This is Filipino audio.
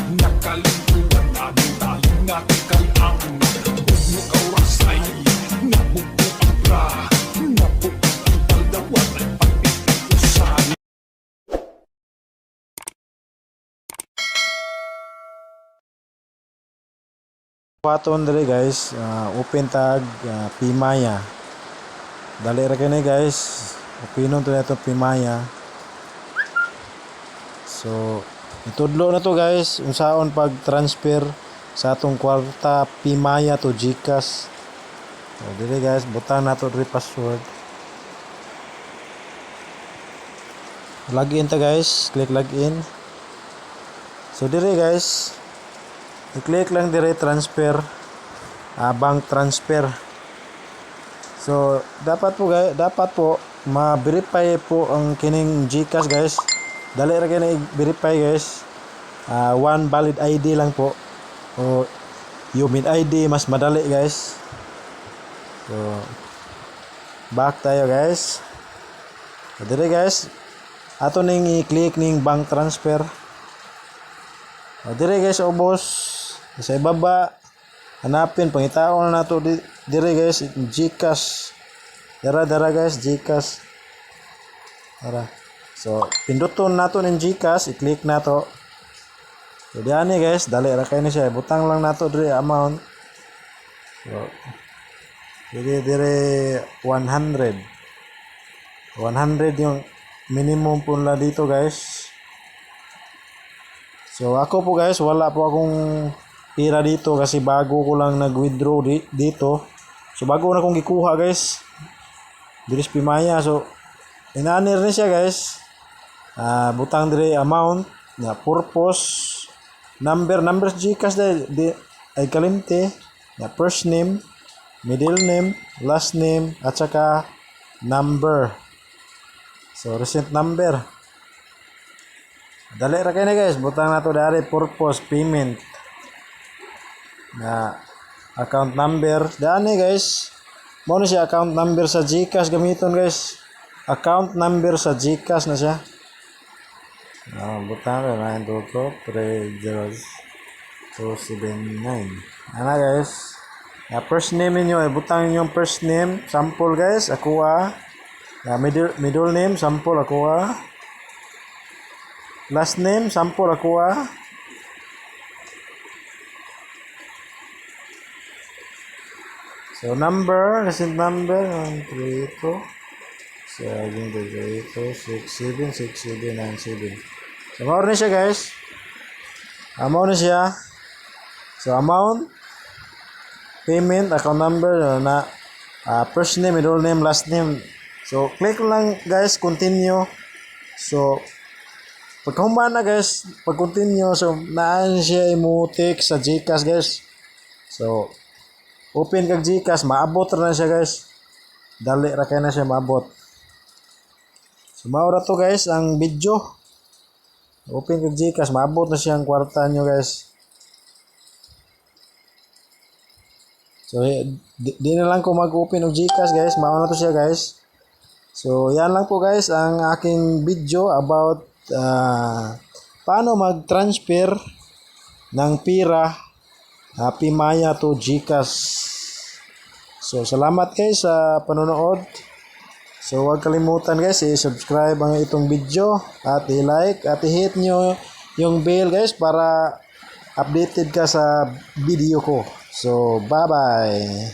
Nakalimpuan namin tayo nga kakalaan. Bugno kaurasay, nabugo ang bra, nabugo ang baldawan ay pagpipikusan. Paton dere guys, open tag Pimaya. Dali ra kini guys. Opinon to nato Pimaya. So, itudlo na to guys, unsaon pag transfer sa atong kwarta Pimaya to GCash. So, dili guys, butang nato diri password. Login ta guys, click login. So diri guys, i-click lang dire transfer, bank transfer. So dapat po ma-verify po ang kining GCash guys. Dali ra kay i-verify guys. One valid ID lang po. O Humid ID mas madali guys. So back tayo guys. So, dire guys, ato ning i-click ning bank transfer. Dire guys, ubos sa ibaba, hanapin pangitaon na nato dire guys, GCash. Dara guys, GCash. Dara. So pinduton nato ning GCash, i-click nato. So diyan guys, dali ra kay ni siya, butang lang nato dire amount. So dire 100 yung minimum po na dito guys. So ako po guys, wala po akong pira dito kasi bago ko lang nag-withdraw dito. So bago na akong gikuha guys, diri sa Pimaya. So inanir ni siya guys. Butang dire amount na purpose, number GCash di ay kalimte na first name, middle name, last name at saka number. So recent number. Dali ra kay na guys, butang nato dari purpose payment na account number. Dani guys, mo na siya account number sa GCash gamiton guys. Account number sa GCash na siya. Butang ra 9223029. Ana guys. First name niyo ay butang niyo first name, sample guys, Aqua. Middle name, sample Aqua. Last name, sample Aqua. So number, recent number 132 732676797. So mao na siya guys. Amount na siya. So amount, payment, account number na first name, middle name, last name. So click lang guys, continue. So pagkahuman na guys, pag-continue, so naan siya imutik sa GCash guys. So open kag GCash, maabot ra na siya guys. Dali ra kay na siya maabot. So mao ra to guys ang video. Open kag GCash, maabot na siya ang kwarta nyo guys. So di na lang ko mag-open og GCash guys, mao na to siya guys. So yan lang po guys ang aking video about paano mag-transfer ng pira Pimaya to GCash. So salamat guys sa panonood. So huwag kalimutan guys i-subscribe ang itong video at i-like at i-hit nyo yung bell guys para updated ka sa video ko. So bye bye.